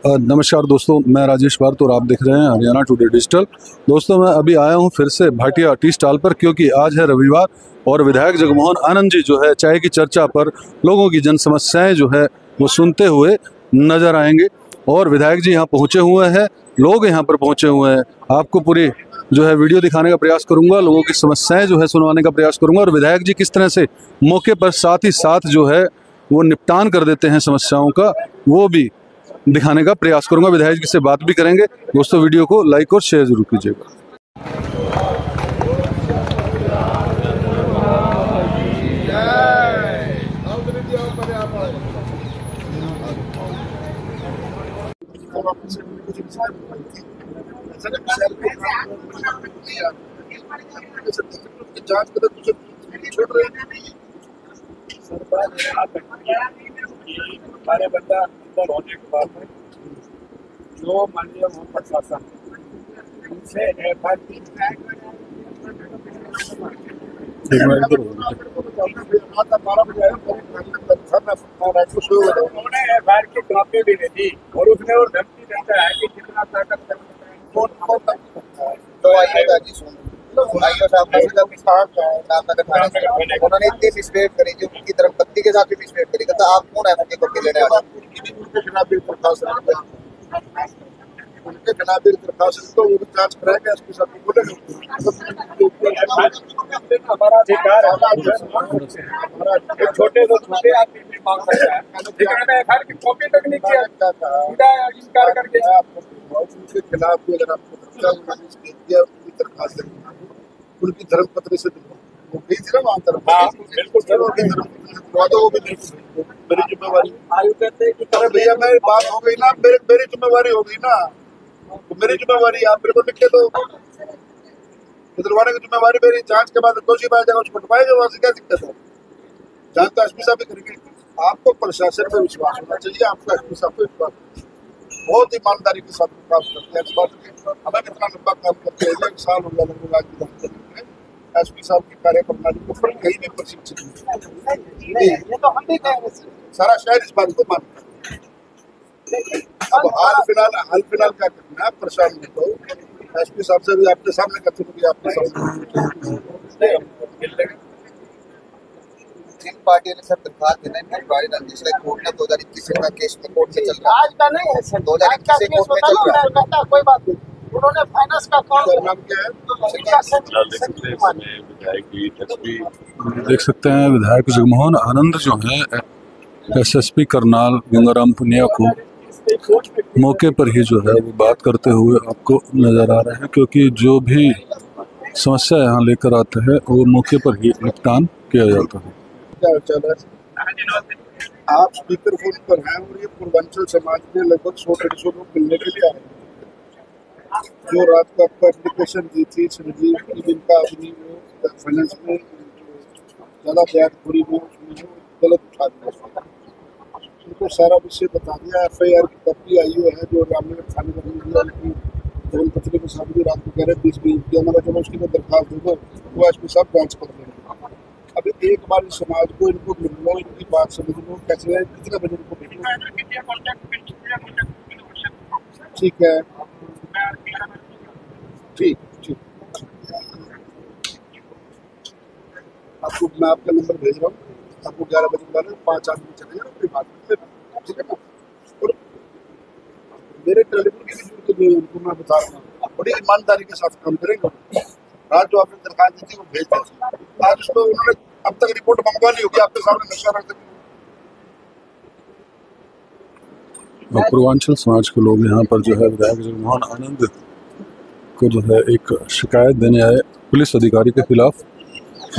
नमस्कार दोस्तों, मैं राजेश भारत और आप देख रहे हैं हरियाणा टुडे डिजिटल। दोस्तों, मैं अभी आया हूं फिर से भाटिया टी स्टॉल पर, क्योंकि आज है रविवार और विधायक जगमोहन आनंद जी जो है चाय की चर्चा पर लोगों की जन समस्याएं जो है वो सुनते हुए नजर आएंगे। और विधायक जी यहाँ पहुँचे हुए हैं, लोग यहाँ पर पहुँचे हुए हैं। आपको पूरी जो है वीडियो दिखाने का प्रयास करूँगा, लोगों की समस्याएँ जो है सुनवाने का प्रयास करूँगा और विधायक जी किस तरह से मौके पर साथ ही साथ जो है वो निपटान कर देते हैं समस्याओं का, वो भी दिखाने का प्रयास करूंगा। विधायक जी से बात भी करेंगे। दोस्तों, वीडियो को लाइक और शेयर जरूर कीजिएगा। हमारे बंदा अंदर होने के बाद में जो माननीय प्रशासन उनसे उन्होंने एफआईआर की कॉपी भी नहीं दी और उसने और धमकी देता है कि कितना ताकत उन्होंने इतनी मिसबिहेव करी जो उनकी धर्मपत्नी के साथ भी मिसबिहेव करी। तो आप कौन है उनकी कॉपी लेने वाले? उनके खिलाफ भी दरखास्त तो वो जांच कराएगा, इसके साथ बोलेगा। हमारा अधिकार है, छोटे से छोटे आदमी भी मांग सकता है, लेकिन एफआईआर की कॉपी तक नहीं किया, इंकार करके उनके खिलाफ भी अगर आपको किया उनकी दरखास्त उनकी धर्मपत्नी से वो भेज रहा वहाँ तरफ बिल्कुल वो भी मेरी जिम्मेवारी। आयु कहते हैं कि अरे भैया मेरी बात हो गई ना, मेरी जिम्मेवारी हो गई ना, तो मेरी जिम्मेवारी आप मेरे को लिख के दो। दिलवाने की जिम्मेवारी मेरी, जांच के बाद दोषी पाया जाएगा उसको हटवाएंगे, वहाँ से क्या दिक्कत है? जांच तो एसपी साहब भी करेंगे। आपको प्रशासन पर विश्वास होना चाहिए, आपको एसपी साहब पर विश्वास बहुत ईमानदारी के साथ काम करते हैं। हमें कितना लंबा काम करते हैं, 1 साल हो गया लगभग आज एसपी साहब की कार्य प्रणाली को कहीं नहीं प्रशिक्षित सारा शहर इस बात को मानता है। अब हाल फिलहाल क्या करना है प्रशासन को, एसपी साहब से भी आपके सामने करते हुए आपके सामने जिन पार्टियों ने सर दरखास्त देना है कोर्ट ने 2021 का केस में कोर्ट में चल रहा है। आज का नहीं है सर, 2021 से कोर्ट में चल रहा है। कोई बात नहीं, उन्होंने फाइनेंस का काम क्या है। देख सकते हैं विधायक जगमोहन आनंद जो है एसएसपी करनाल गंगाराम पुनिया को मौके पर ही जो है वो बात करते हुए आपको नजर आ रहे हैं, क्योंकि जो भी समस्या यहाँ लेकर आते हैं वो मौके पर ही निपटान किया जाता है। आप स्पीकर फोन पर हैं और ये पूर्वांचल समाज के लगभग 100-150 लोग मिलने के लिए आए हैं। जो रात को आपको एप्लीकेशन दी थी संजीव की, जिनका अपनी फाइनेंस में ज़्यादा ब्याज पूरी में गलत उठा दिया, उनको सारा विषय बता दिया। एफआईआर की कॉपी आई हुई है जो रामनगर थाने में दिया, उनकी धर्मपत्नी के साथ भी रात को कह रहे 20 की हमारा जब उसकी दरखास्त दे दो वो एसपी साहब जाँच कर देंगे। अभी एक बार इस समाज को इनको मिल लो, इनकी बात समझ लो, कैसे है, कितने बजे इनको ठीक है। ठीक आपको मैं आपका नंबर भेज रहा हूँ, आपको 11 बजे वाले 5 आदमी चलेगा अपनी बात ठीक है ना। और मेरे टेलीफोन की जरूरत नहीं है, उनको मैं बता रहा हूँ बड़ी ईमानदारी के साथ काम करेंगे। आज जो आपने दरखास्त दी थी वो भेज दें, आज उसको उन्होंने अब तक रिपोर्ट मंगवा ली होगी, आपके सामने नक्शा रख देंगे। पूर्वांचल समाज के लोग यहाँ पर जो है विधायक जगमोहन आनंद को जो है एक शिकायत देने आए पुलिस अधिकारी के खिलाफ,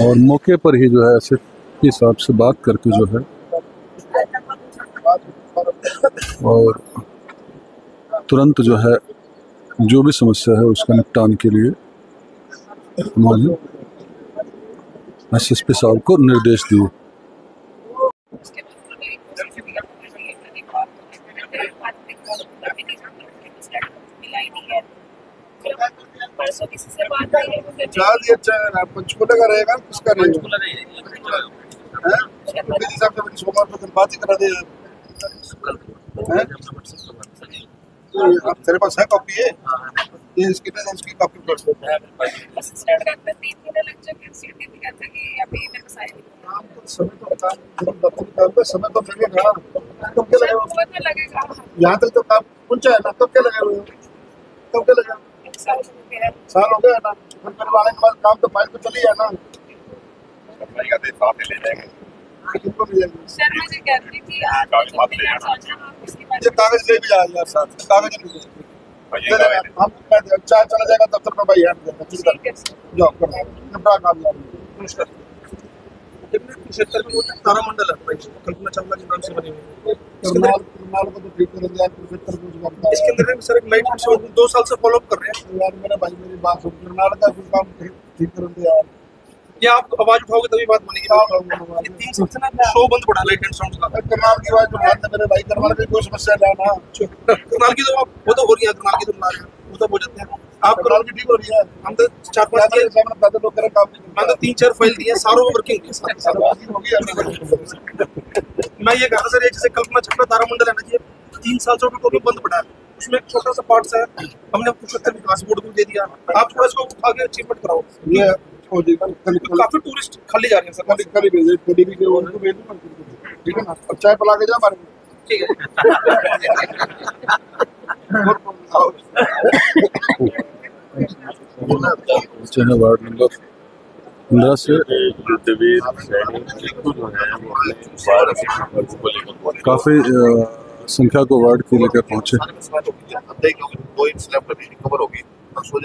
और मौके पर ही जो है एसपी साहब से बात करके जो है और तुरंत जो है जो भी समस्या है उसका निपटान के लिए उन्होंने एसएसपी साहब को निर्देश दिए। पंचकूला का रहेगा, किसका रहेगा? सोमवार को बात ही करा दे। अब तेरे पास है कॉपी है? ये इसकी ना उसकी कॉपी कर दो। असिस्टेंट करते 3 महीने लग जाएंगे। सीटी भी कहते हैं कि अभी मेरे पास आएगी। काम तो समय तो काम दफ्तर काम पे समय तो लगेगा। कब क्या लगेगा? वो तो लगेगा। यहाँ तक तो काम पहुंचा है ना, कब क्या लगेगा? कब क्या लगेगा? 1 साल हो गया है। साल हो गया ना, फिर मेरे आने के बाद काम तो फाइल तो चली है ना। किनको मिल जाएगी? शर्मा जी कह रही थी आप जो बिना सोचा आप इसके बाद ये कागज ले भी जाए यार साथ, कागज ले जाए। हम चार चला जाएगा दफ्तर में भाई, ठीक है सर। जॉब करना बड़ा काम है। क्षेत्र में वो तारामंडल है भाई, कल्पना चावला के नाम से बनी हुई है। करनाल को तो ठीक करेंगे यार, कुरुक्षेत्र कुछ करता है। इसके अंदर में सर एक लाइट शो 2 साल से फॉलो अप कर रहे हैं। यार मेरे भाई मेरी बात सुन, करनाल का कुछ काम ठीक करेंगे यार। ये आप आवाज उठाओगे तभी बात बनेगी। क्या करूंगा ये 3 साल से ना शो बंद पड़ा लाइट एंड साउंड का। करनाल की बात तो बात है मेरे भाई, करनाल की कोई समस्या ना ना। करनाल की तो वो तो हो रही है, करनाल की तो बना रहे हैं, वो तो हो जाते हैं। आप करनाल की ठीक हो रही है। हम तो 4-5 के सामने ज्यादा लोग करें काम नहीं मैंने 3-4 फाइल दी है, सारों में वर्किंग है। होगी अपनी मैं ये कहा सर, ये जैसे कल्पना चावला तारामंडल है ना, ये 3 साल से तो बंद पड़ा है। उसमें एक छोटा सा पार्ट है, हमने कुरुक्षेत्र विकास बोर्ड को दे दिया। आप थोड़ा इसको उठा के अचीवमेंट कराओ। ये हो जाएगा। काफी टूरिस्ट खाली जा रहे हैं सर। कल ही भेजे, कल भी के उनको भेज दूंगा, ठीक है ना। अब चाय पिला के जा हमारे को। ठीक है। पहुंचे हैं वार्ड नंबर 15 से। काफी संख्या को वार्ड को लेकर पहुंचे।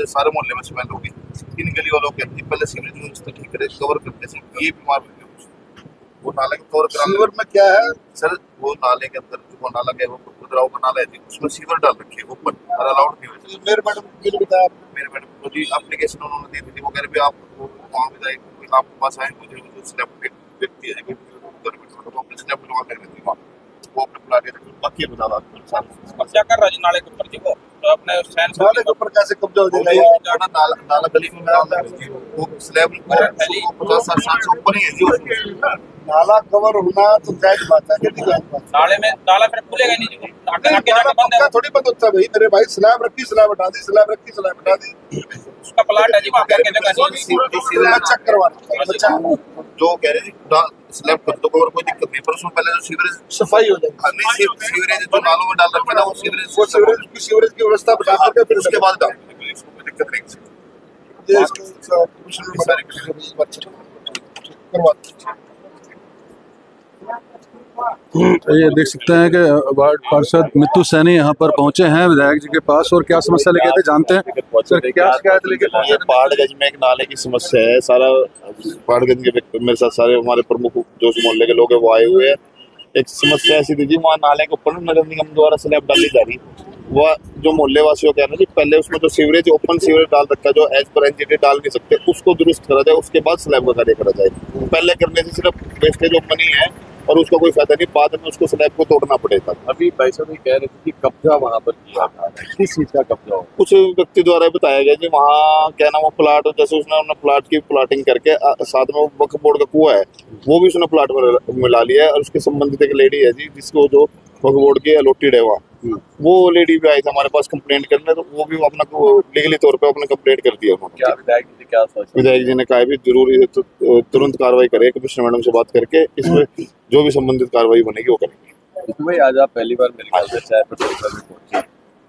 सारे मोहल्ले में स्मेल होगी। इन गली वालों के पहले सीवरेज व्यवस्था ठीक करे, कवर करने से ये बीमार हो गए। वो नाले को कवर करा, सीवर में क्या है सर? वो नाले के अंदर जो नाला गया वो खुदराव का नाला है जी, उसमें सीवर डाल रखे हैं ओपन और अलाउड नहीं हुए। मेरे मैडम ने बताया, मेरे मैडम को जी एप्लीकेशन उन्होंने दी थी, वो कह रहे भी आप वहाँ पे जाए, आपके पास आए, मुझे जो स्लैब व्यक्ति है वो अपने स्लैब बनवा कर देती वहाँ, वो अपने बुला के बाकी बता रहा क्या कर रहा जी नाले के ऊपर जी? वो तो अपने नाले के ऊपर कैसे कब्जा हो जाएगा यार? नाला गली में डाल है वो स्लैब 50-60 से ऊपर ही है जी। नाला कवर होना तो जायज बात है, कितनी जायज बात है। नाले में नाला फिर खुलेगा नहीं जी, नाला पक्का थोड़ी बंद होता है भाई मेरे भाई। स्लैब रखी, स्लैब हटा दी, स्लैब रखी, स्लैब हटा दी। उसका प्लाट है जी वहाँ पे जगह चेक करवाना बच्चा जो कह रहे थे स्लैब कर दो कवर, कोई दिक्कत नहीं, पर उसमें पहले जो सीवरेज सफाई हो जाएगी। नहीं, सीवरेज जो नालों में डाल रखे ना, वो सीवरेज की व्यवस्था बना करके फिर उसके बाद डाल कोई दिक्कत नहीं। ये कमिश्नर बताने के लिए करवाते हैं। ये देख सकते हैं कि वार्ड पार्षद मित्तू सैनी यहाँ पर पहुंचे हैं विधायक जी के पास, और क्या समस्या लेके थे जानते हैं सर? क्या शिकायत लेके पहुंचे? ये पहाड़गंज में एक नाले की समस्या है। सारा पहाड़गंज के व्यक्ति मेरे साथ, सारे हमारे प्रमुख जो मोहल्ले के लोग हैं वो आए हुए हैं। एक समस्या ऐसी थी जी, वहाँ नाले के ऊपर नगर निगम द्वारा स्लैब डाली जा रही, वह जो मोहल्ले वासियों कह रहे हैं जी, पहले उसमें जो सीवरेज ओपन सीवरेज डाल रखा है, जो एज पर एनजीटी डाल नहीं सकते, उसको दुरुस्त करा जाए, उसके बाद स्लैब का कार्य करा जाए। पहले करने से सिर्फ वेस्टेज ऑफ मनी है और उसका कोई फायदा नहीं, बाद में उसको स्लैब को तोड़ना पड़ेगा। अभी भाई साहब ये कह रहे थे कि कब्जा वहाँ पर किया था, किस चीज का कब्जा हो? कुछ व्यक्ति द्वारा बताया गया जी, वहाँ क्या नाम वो प्लाट, जैसे उसने प्लाट की प्लाटिंग करके साथ में वक्फ बोर्ड का कुआं है वो भी उसने प्लाट में मिला लिया है, और उसके संबंधित एक लेडी है जी जिसको जो वक्फ बोर्ड की अलॉटेड है वहाँ, वो लेडी भी आई थी हमारे पास कंप्लेंट करने, तो वो भी अपना लीगली तौर पे अपने कंप्लेंट कर दिया उन्होंने। क्या विधायक जी क्या सोच? विधायक जी ने कहा भी जरूरी है तो तुरंत कार्रवाई करे, कमिश्नर मैडम से बात करके इसमें जो भी संबंधित कार्रवाई बनेगी वो करेंगे। भाई आज आप पहली बार मेरे ख्याल से चाय पर चर्चा में पहुंचे,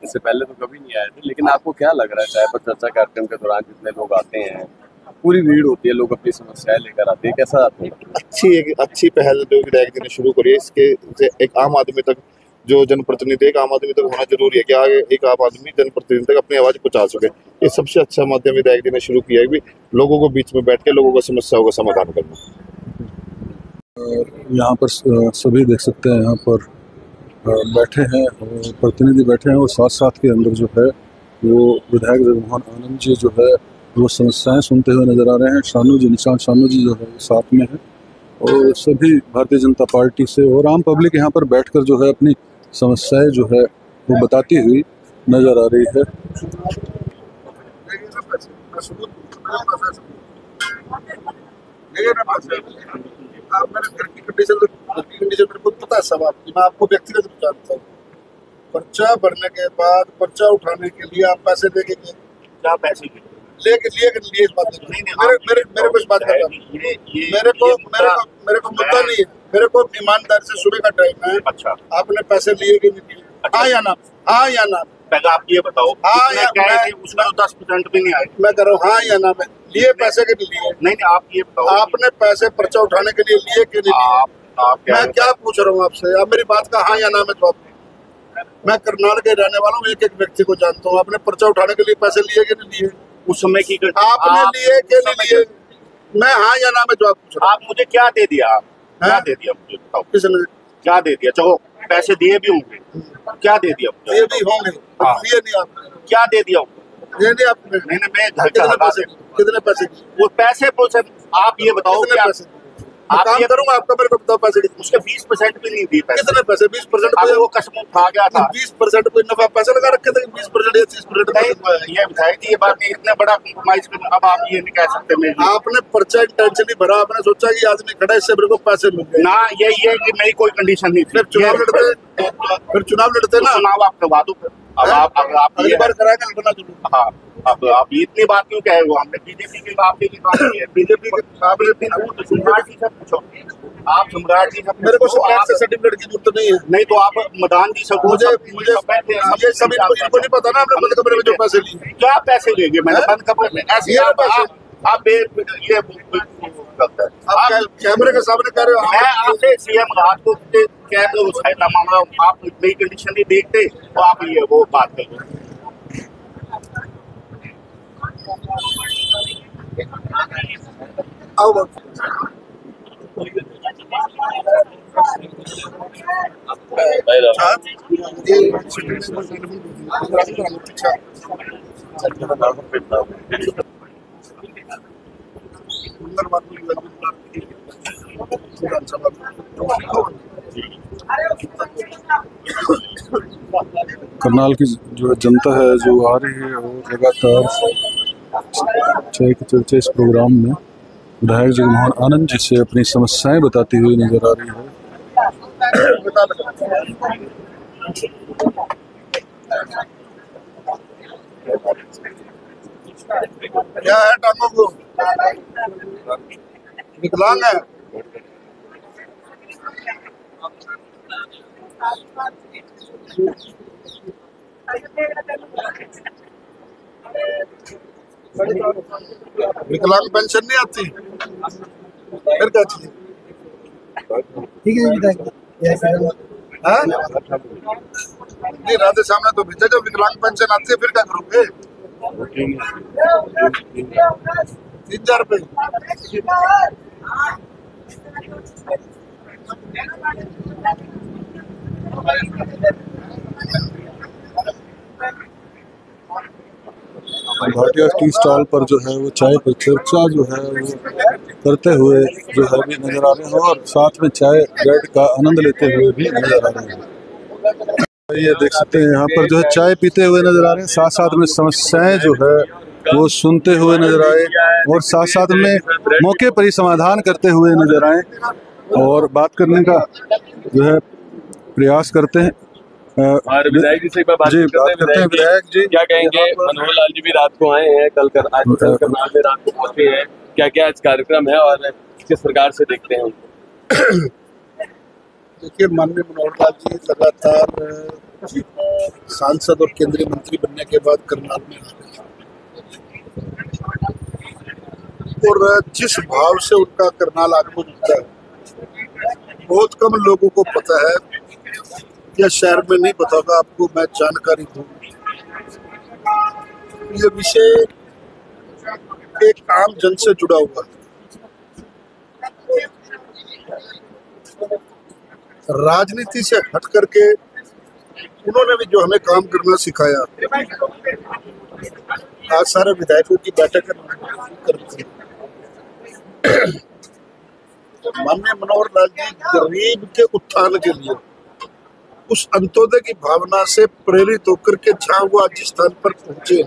इससे पहले तो कभी नहीं आए थे, लेकिन आपको क्या लग रहा है चाय पर चर्चा कार्यक्रम के दौरान जितने लोग आते हैं, पूरी भीड़ होती है, लोग अपनी समस्याएं लेकर आते हैं, कैसा आते हैं? अच्छी पहल जो विधायक जी ने शुरू करी है, इसके एक आम आदमी तक, जो जनप्रतिनिधि एक आम आदमी तक होना जरूरी है कि आगे एक आम आदमी जनप्रतिनिधि तक अपनी आवाज पहुंचा सके। ये सबसे अच्छा माध्यम विधायक जी ने शुरू किया है कि लोगों को बीच में बैठ के लोगों को समस्याओं का समाधान करना। यहाँ पर सभी देख सकते हैं, यहाँ पर बैठे हैं और प्रतिनिधि बैठे हैं, और साथ साथ के अंदर जो है वो विधायक जगमोहन आनंद जी जो है वो समस्याएं सुनते हुए नजर आ रहे हैं। शानू जी, निशांत शानू जी जो है साथ में है, और सभी भारतीय जनता पार्टी से और आम पब्लिक यहाँ पर बैठकर जो है अपनी समस्याएं जो है वो बताती हुई नजर आ रही है। आप मेरे घर की कंडीशन मेरे को पता है सब आपकी, मैं आपको व्यक्तिगत जानता हूँ। पर्चा भरने के बाद पर्चा उठाने के लिए आप पैसे देंगे क्या पैसे की लेके लिए इस बात नहीं, मेरे को इस बात का मेरे को मुद्दा नहीं है। मेरे को ईमानदार से सुबह का टाइम है। अच्छा, आपने पैसे लिए कि नहीं लिए? हाँ या ना? हाँ या ना? पहले आप ये बताओ। हाँ या उसमें तो 10% भी नहीं आए। मैं कर रहा हूँ हाँ या ना? मैं लिए पैसे के नहीं लिए? नहीं, आप ये बताओ, आपने पैसे पर्चा उठाने के लिए लिए कि नहीं लिए? आप मैं क्या पूछ रहा हूँ आपसे? आप मेरी बात का हाँ या ना में जवाब। मैं करनाल के रहने वाला हूँ, एक एक व्यक्ति को जानता हूँ। आपने पर्चा उठाने के लिए पैसे लिए कि नहीं लिए? उस समय की आपने लिए कि नहीं लिए? मैं हाँ या ना में जवाब पूछ रहा हूँ। आप मुझे क्या दे दिया? क्या दे दिया मुझे बताओ? किसने क्या दे दिया? चलो पैसे दिए भी होंगे, क्या दे दिया मुझे? ये भी होंगे, लिए नहीं आपने? क्या दे दिया? ये नहीं आपने? नहीं, मैं घर का कितने पैसे? वो पैसे आप ये बताओ कितने क्या पैसे? आप ये करूंगा आपका, मेरे को बताओ पैसे कितने? उसके 20% भी नहीं दिए पैसे। कितने पैसे? 20%? अगर वो कसम खा गया था 20% कोई नफा पैसे लगा रखे थे? 20% या 30%? नहीं, ये विधायक जी, ये बात नहीं, इतना बड़ा कॉम्प्रोमाइज करना अब आप ये नहीं कह सकते। मैं आपने पर्चा इंटेंशनली भरा, आपने सोचा कि आदमी खड़ा है, इससे मेरे को पैसे मिल गए ना, ये कि मेरी कोई कंडीशन नहीं थी। फिर चुनाव लड़ते ना? चुनाव आप करवा दो। अब आप अगली बार कराएंगे लड़ना जरूर। हाँ, अब आप इतनी बात क्यों कहे? वो हमने बीजेपी की बात की है। बीजेपी के आपने सम्राट जी से पूछो। आप सम्राट जी से मेरे को सम्राट से सर्टिफिकेट की जरूरत नहीं है। नहीं तो आप मदान जी से मुझे ये सब इनको नहीं पता ना। आपने बंद कमरे में जो पैसे लिए, क्या पैसे लेंगे? मैंने बंद कमरे में ऐसे आप ये कैमरे के सामने कह रहे हो। मैं आपसे सीएम रात को कह दो सहायता मामला, आप नई कंडीशन नहीं देखते तो आप ये वो बात करें। करनाल की जो जनता है जो आ रही है वो लगातार चाय की चर्चा इस प्रोग्राम में विधायक जगमोहन आनंद जी से अपनी समस्याएं बताती हुई नजर आ रही है। क्या है टांगों को? विकलांग है? विकलांग पेंशन नहीं आती? फिर क्या चाहिए? ठीक है नहीं, राधे सामने तो भेजा। जब विकलांग पेंशन आती है फिर क्या करोगे? 3000 रुपये। भाटिया टी स्टॉल पर जो है वो चाय पर चर्चा जो है वो करते हुए जो है भी नजर आ रहे हैं और साथ में चाय ब्रेड का आनंद लेते हुए भी नजर आ रहे हैं। ये देख सकते हैं यहाँ पर जो है चाय पीते हुए नजर आ रहे हैं, साथ साथ में समस्याएं जो है वो सुनते हुए नजर आए और साथ साथ में मौके पर ही समाधान करते हुए नजर आए और बात करने का जो है प्रयास करते हैं। और विधायक जी से एक बार बात करते हैं। विधायक जी क्या कहेंगे? मनोहर लाल जी भी रात को आए हैं, कल करनाल में रात को पहुंचे हैं, क्या क्या आज कार्यक्रम है और किस प्रकार से देखते हैं उनको? देखिए, माननीय मनोहर लाल जी लगातार सांसद और केंद्रीय मंत्री बनने के बाद करनाल में आ रहे हैं और जिस भाव से उनका करनाल आगमन होता है बहुत कम लोगों को पता है। या शहर में नहीं पता होगा आपको, मैं जानकारी दूं। ये विषय एक आम जन से जुड़ा हुआ है। राजनीति से हट करके उन्होंने भी जो हमें काम करना सिखाया। आज सारे विधायकों की बैठक करते हैं। माननीय मनोहर लाल जी गरीब के उत्थान के लिए उस अंत्योदय की भावना से प्रेरित होकर के जहाँ वो आज जिस स्थान पर पहुंचे,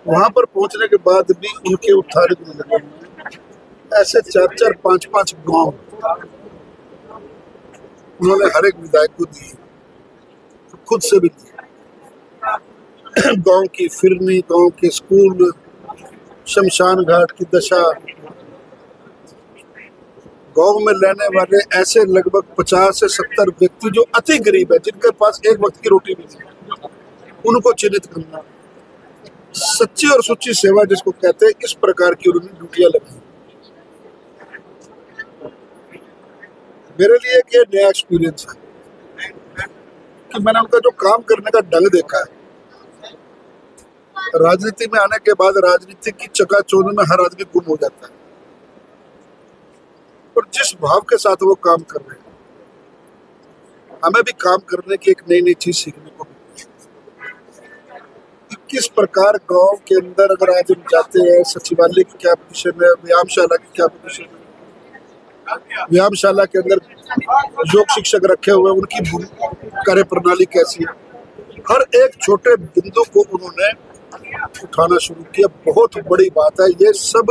वहां पर पहुंचने के बाद भी उनके उत्थान के लिए ऐसे 4-4, 5-5 गांव उन्होंने हर एक विधायक को दिए। खुद से भी गांव की फिरनी, गांव के स्कूल, शमशान घाट की दशा, गांव में रहने वाले ऐसे लगभग 50 से 70 व्यक्ति जो अति गरीब है, जिनके पास एक वक्त की रोटी नहीं है, उनको चिन्हित करना, सच्ची और सुच्ची सेवा जिसको कहते हैं, इस प्रकार की उन्होंने ड्यूटियां लगाई। मेरे लिए एक ये नया एक्सपीरियंस है कि मैंने उनका जो काम करने का ढंग देखा है। राजनीति में आने के बाद राजनीति की चकाचौंध में हर आदमी गुम हो जाता है, और जिस भाव के साथ वो काम कर रहे हैं, हमें भी काम करने की एक नई नई चीज सीखने को मिलती है कि किस प्रकार गांव के अंदर अगर आज हम जाते हैं, सचिवालय की क्या पोजीशन है, व्यायामशाला की क्या पोजीशन है, व्यायामशाला के अंदर योग शिक्षक रखे हुए, उनकी कार्य प्रणाली कैसी है, हर एक छोटे बिंदु को उन्होंने उठाना शुरू किया। बहुत बड़ी बात है ये सब,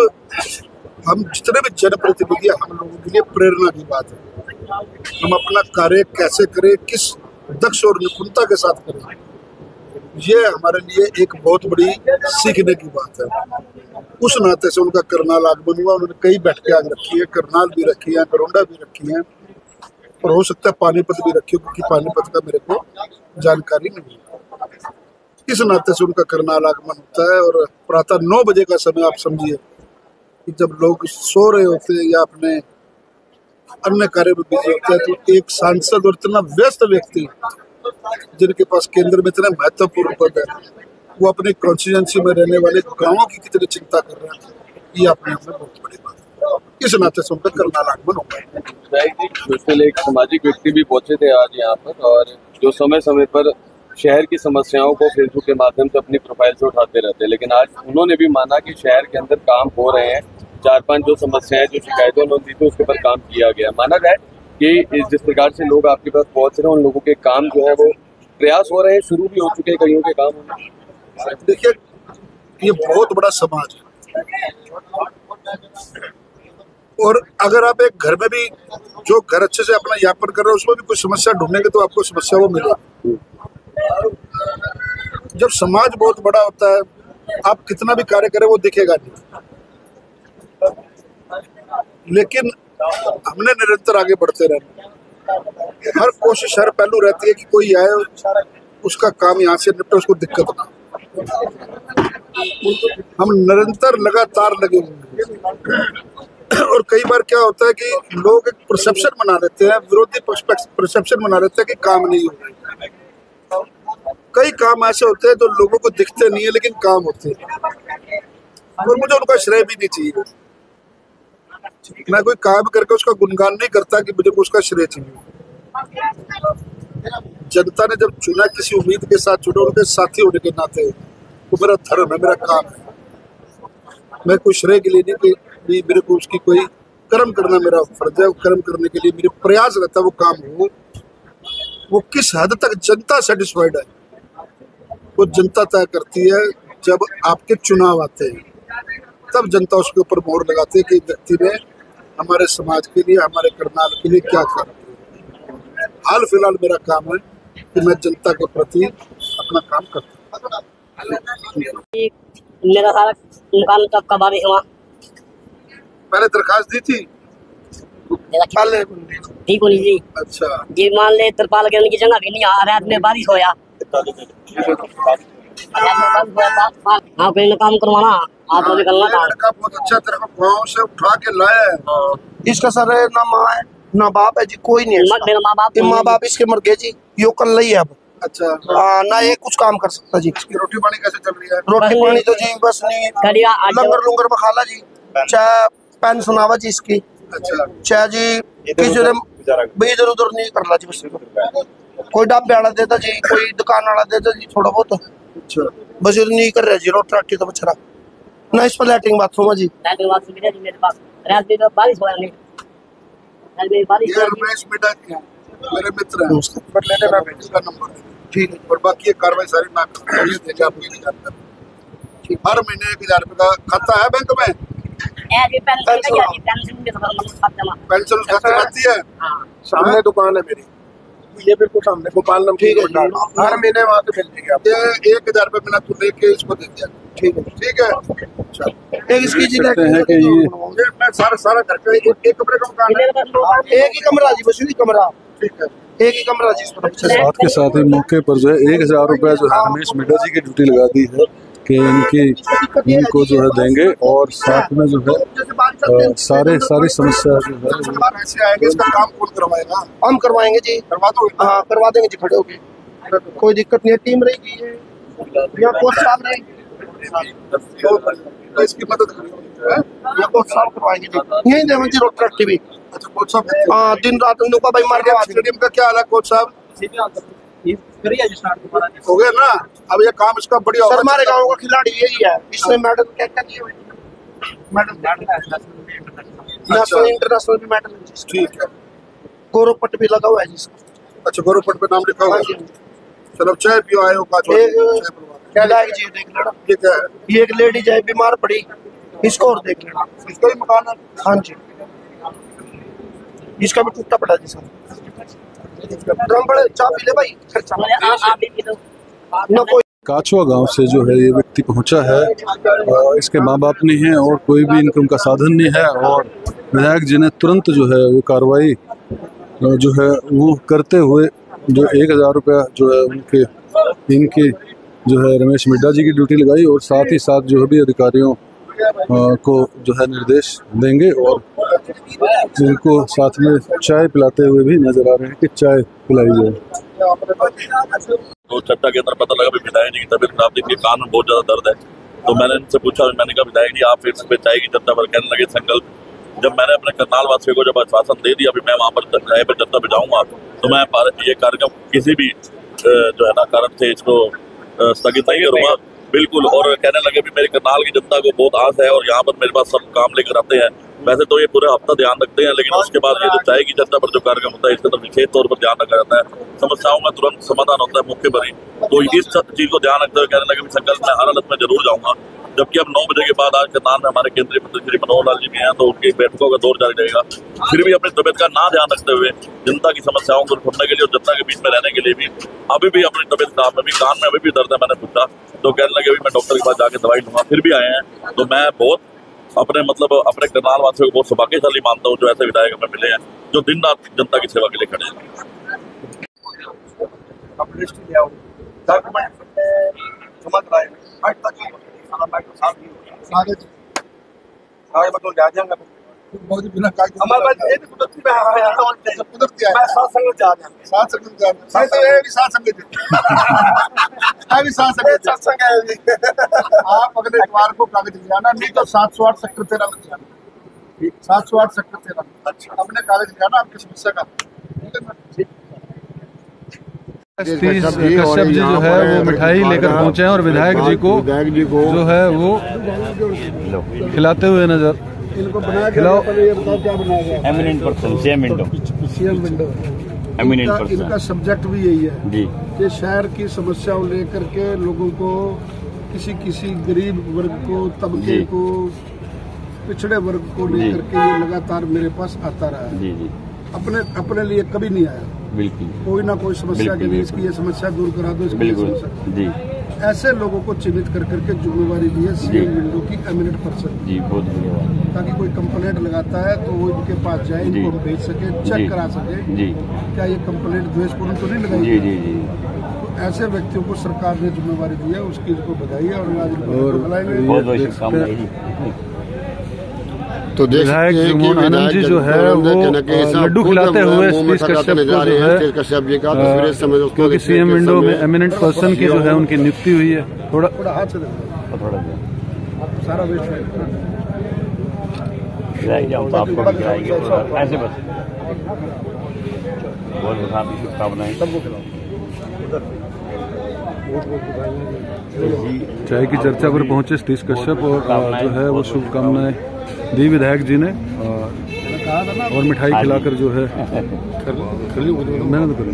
हम जितने भी जनप्रतिनिधि हैं, हम लोगों के लिए प्रेरणा की बात है। हम अपना कार्य कैसे करें, किस दक्ष और निपुणता के साथ करें, ये हमारे लिए एक बहुत बड़ी सीखने की बात है। उस नाते से उनका करनाल आगमन हुआ। उन्होंने कई बैठकें आग रखी है, करनाल भी रखी है, करोंडा भी रखी है, और हो सकता है पानीपत भी रखी हो, क्योंकि पानीपत का मेरे को जानकारी नहीं है। इस नाते से उनका करनाल आगमन होता है, और प्रातः 9 बजे का समय आप समझिए कि जब लोग सो रहे होते हैं या अपने अन्य कार्य में बिजी होते हैं, तो एक सांसद और इतना व्यस्त व्यक्ति जिनके पास केंद्र में इतना महत्वपूर्ण पद है, वो अपने कॉन्स्टिट्यूएंसी में रहने वाले गांवों की कितनी चिंता कर रहे हैं, ये अपने आप में बहुत बड़ी बात है। इस नाते से उनका करनाल आगमन होगा। सोशल एक सामाजिक व्यक्ति भी पहुंचे थे आज यहाँ पर, और जो समय समय पर शहर की समस्याओं को फेसबुक के माध्यम से अपनी प्रोफाइल से उठाते रहते हैं, लेकिन आज उन्होंने भी माना कि शहर के अंदर काम हो रहे हैं। 4-5 जो समस्याएं, जो शिकायतें उन्होंने दी थी, उसके ऊपर काम किया गया। माना जाए कि जिस प्रकार से लोग आपके पास पहुंच रहे हैं, उन लोगों के काम जो है वो प्रयास हो रहे हैं, शुरू भी हो चुके हैं कईयों के काम होने। देखिए, ये बहुत बड़ा समाज है, और अगर आप एक घर में भी जो घर अच्छे से अपना यापन कर रहे हो, उसमें भी कुछ समस्या ढूंढेंगे तो आपको समस्या वो मिलेगी। जब समाज बहुत बड़ा होता है, आप कितना भी कार्य करें वो दिखेगा नहीं, लेकिन हमने निरंतर आगे बढ़ते रहना। हर कोशिश, हर पहलू रहती है कि कोई आए, उसका काम यहाँ से निपटे, उसको दिक्कत ना। हम निरंतर लगातार लगे हुए हैं, और कई बार क्या होता है कि लोग एक परसेप्शन बना लेते हैं, विरोधी परसेप्शन बना लेते हैं कि काम नहीं हो रहा। कई काम ऐसे होते हैं जो लोगों को दिखते नहीं है, लेकिन काम होते हैं, और मुझे उनका श्रेय भी नहीं चाहिए। मैं कोई काम करके उसका गुणगान नहीं करता कि मुझे उसका श्रेय चाहिए। जनता ने जब चुना, किसी उम्मीद के साथ चुना, उनके साथी होने के नाते, वो मेरा धर्म है, मेरा काम है। मैं कोई श्रेय के लिए नहीं कि मेरे को उसकी कोई कर्म करना मेरा फर्ज है। कर्म करने के लिए मेरे प्रयास रहता है वो काम हो। वो किस हद तक जनता सेटिस्फाइड है, वो जनता तय करती है। जब आपके चुनाव आते हैं, तब जनता उसके ऊपर मोहर लगाती है कि व्यक्ति ने हमारे समाज के लिए, हमारे करनाल के लिए क्या काम किया। हाल फिलहाल मेरा काम है कि मैं जनता के प्रति अपना काम करता हूँ। मेरा सारा मकान तब का बारिश हुआ, मैंने दरखास्त दी थी, ठीक होनी जी। अच्छा, ये मान ले तिरपाल गिरने की जगह भी नहीं, रात में बारिश होया, हाँ कोई काम करवाना, आप लोग निकलना था। लड़का बहुत अच्छा तेरे को गाँव से उठा के लाया है। इसका सर ना माँ है ना बाप है जी, कोई नहीं है। मेरा माँ बाप इसके मर गए जी, यो कल नहीं है अब। अच्छा, ना ये कुछ काम कर सकता जी। इसकी रोटी पानी कैसे चल रही है? रोटी पानी तो जी बस नहीं, लंगर लुंगर में खाला जी, चाहे पेंशन आवा जी इसकी। अच्छा, चाहे जी किसी ने भी इधर उधर नहीं करला जी, बस कोई ढाबे वाला देता जी, कोई दुकान वाला देता जी थोड़ा बहुत। अच्छा, बस इधर नहीं कर रहे जी, रोटी राटी तो बचरा ना। इस पर लैट्रिन बाथरूम है जी। लैट्रिन बाथरूम भी है मेरे पास, रात में तो बारिश होया नहीं, रात में बारिश ये रमेश मिटा मेरे मित्र हैं, उसका नंबर लेने में भेजूंगा, नंबर ठीक है। और बाकी ये कार्रवाई सारी मैं देगा आपको जानकारी। हर महीने 1000 रुपये का खाता है बैंक में, पेंशन खाते में आती है। सामने दुकान है मेरी, ये बिल्कुल सामने गोपाल नाम ठीक है जी। हर महीने वहाँ से मिलती है। 1000 रुपये बिना तू लेके इसको दे दिया। ठीक है ठीक है। एक इसकी जी सकते हैं कि ये मैं सारा घर पे एक कमरे का मकान है। एक ही कमरा जी, बस एक कमरा। ठीक है। एक ही कमरा जी इसको। साथ के साथ ही मौके पर जो है 1000 रुपया जो है रमेश मिड्डा जी की ड्यूटी लगा दी है कि इनको जो है देंगे और साथ में जो है सारी समस्या जो है ऐसे आएंगे, इसका काम कौन करवाएगा? हम करवाएंगे जी। करवा दो। हाँ करवा देंगे जी, खड़े होके। कोई दिक्कत नहीं है, टीम रहेगी यहाँ कोच साहब रहेंगे तो इसकी मदद करेंगे। यहाँ कोच साहब करवाएंगे जी। यही देवेंगे जी रोड टीवी। अच्छा कोच साहब। हाँ दिन रात उन लोगों का भाई मार के स्टेडियम का क्या हाल है कोच साहब? हो गया ना? अब ये काम इसका बढ़िया सर हमारे गाँव का खिलाड़ी यही है, इसने मेडल क्या क्या किए हुए? नेशनल इंटरनेशनल भी मेडल है जी। ठीक है। गौरव पट भी लगा हुआ है जी इसका। अच्छा गौरव पट पे नाम लिखा हुआ हाँ है। जी। चलो चाय पियो आए हो का एक क्या लायक जी देख लेना। ठीक है। ये एक लेडीज है बीमार पड़ी, इसको और देख लेना। इसका भी मकान है। हाँ जी, इसका भी टूटा पड़ा जी सर। ड्रम बड़े चाय पी ले भाई, खर्चा ना कोई। काचवा गांव से जो है ये व्यक्ति पहुंचा है। इसके माँ बाप नहीं है और कोई भी इनकम का साधन नहीं है और विधायक जी ने तुरंत जो है वो कार्रवाई जो है वो करते हुए जो 1000 रुपया जो है इनकी जो है रमेश मिड्डा जी की ड्यूटी लगाई और साथ ही साथ जो भी अधिकारियों को जो है निर्देश देंगे और इनको साथ में चाय पिलाते हुए भी नजर आ रहे हैं कि चाय पिलाई जाए। तो चर्चा के अंदर पता लगा भी विधायक जी की तबीयत खराब थी, इनके कान में बहुत ज्यादा दर्द है। तो मैंने इनसे पूछा, मैंने कहा विधायक जी आप फिर इस पे चाय की चर्चा पर कहने लगे संकल्प। जब मैंने अपने करनाल वासियों को जब आश्वासन दे दिया अभी मैं वहाँ पर चाय पर चर्चा पे जाऊंगा तो मैं ये कार्यक्रम किसी भी जो है ना कारण से इसको स्थगित नहीं करूंगा बिल्कुल। और कहने लगे भी मेरी करनाल की जनता को बहुत आस है और यहाँ पर मेरे पास सब काम लेकर आते हैं। वैसे तो ये पूरे हफ्ता ध्यान रखते हैं लेकिन उसके बाद ये जो चाय की चर्चा पर जो कार्यक्रम होता है इसके अंदर विशेष तौर पर ध्यान रखा जाता है, समस्याओं का तुरंत समाधान होता है मौके पर ही। तो इस चीज को ध्यान रखते हुए कहने लगे संकल्प मैं हर हालत में जरूर जाऊंगा। जबकि अब 9 बजे के बाद आज करनाल में हमारे केंद्रीय मंत्री श्री मनोहर लाल जी भी हैं तो उनकी बैठकों का दौर जारी रहेगा। फिर भी अपनी तबियत का ना ध्यान रखते हुए जनता की समस्याओं को सुनने के लिए और जनता के बीच में रहने के लिए भी अभी भी अपनी तबियत खराब में भी कान में अभी भी दर्द है। मैंने पूछा तो कहने लगे अभी मैं डॉक्टर के पास जाके दवाई लूंगा। फिर भी आए हैं तो मैं बहुत अपने करनाल वासियों को बहुत सौभाग्यशाली मानता हूँ जो ऐसे विधायक हमें मिले हैं जो दिन रात जनता की सेवा के लिए खड़े हैं। बिना हमारे पास ये कुदरती में कुदरती है। साथ संगत जा रहे हैं, साथ संगत जा रहे हैं। ये भी साथ संगत है, भी साथ संगत सत्संग है। आप अगले इतवार को कागज ले जाना, नहीं तो 708 सेक्टर 13 में जाना। 708 सेक्टर 13। अच्छा अपने कागज ले जाना आपकी समस्या का। कश्यप जी जो है वो मिठाई लेकर पहुंचे हैं और विधायक जी को जो है वो खिलाते हुए नजर इनको बनाया खिलाओ। ये बताओ क्या बनाया गया? Eminent person CM window eminent person इनका सब्जेक्ट भी यही है जी कि शहर की समस्याओं लेकर के लोगों को किसी गरीब वर्ग को तबके को पिछड़े वर्ग को लेकर के ये लगातार मेरे पास आता रहा है। जी जी अपने लिए कभी नहीं आया। बिल्कुल कोई ना कोई समस्या के लिए इसकी ये समस्या दूर करा दो, इसकी बिल्कुल समस्या। जी ऐसे लोगों को चिन्हित कर करके जिम्मेवारी दी है सीएम विंडो की एमिनेंट पर्सन जी बहुत धन्यवाद। ताकि कोई कंप्लेंट लगाता है तो वो इनके पास जाए, इनको हम भेज सके, चेक करा सके जी क्या ये कंप्लेंट द्वेषपूर्ण तो नहीं लगाई। जी जी जी तो ऐसे व्यक्तियों को सरकार ने जिम्मेवारी दी है, उसकी इनको बधाई है और आज इनको बुलाएंगे। बहुत बहुत शुभकामनाएं। तो विधायक जगमोहन आनंद जी जो है वो लड्डू खिलाते हुए स्पीच कश्यप को जो है क्योंकि सीएम विंडो में एमिनेंट पर्सन की जो है उनकी नियुक्ति हुई है। थोड़ा हाथ से थोड़ा सारा वेस्ट आपको खिलाएंगे ऐसे बस बहुत बहुत शुभकामनाएं। चाय की चर्चा पर पहुंचे सतीश कश्यप और जो है वो शुभकामनाएं दी विधायक जी ने और मिठाई खिलाकर जो है मैंने तो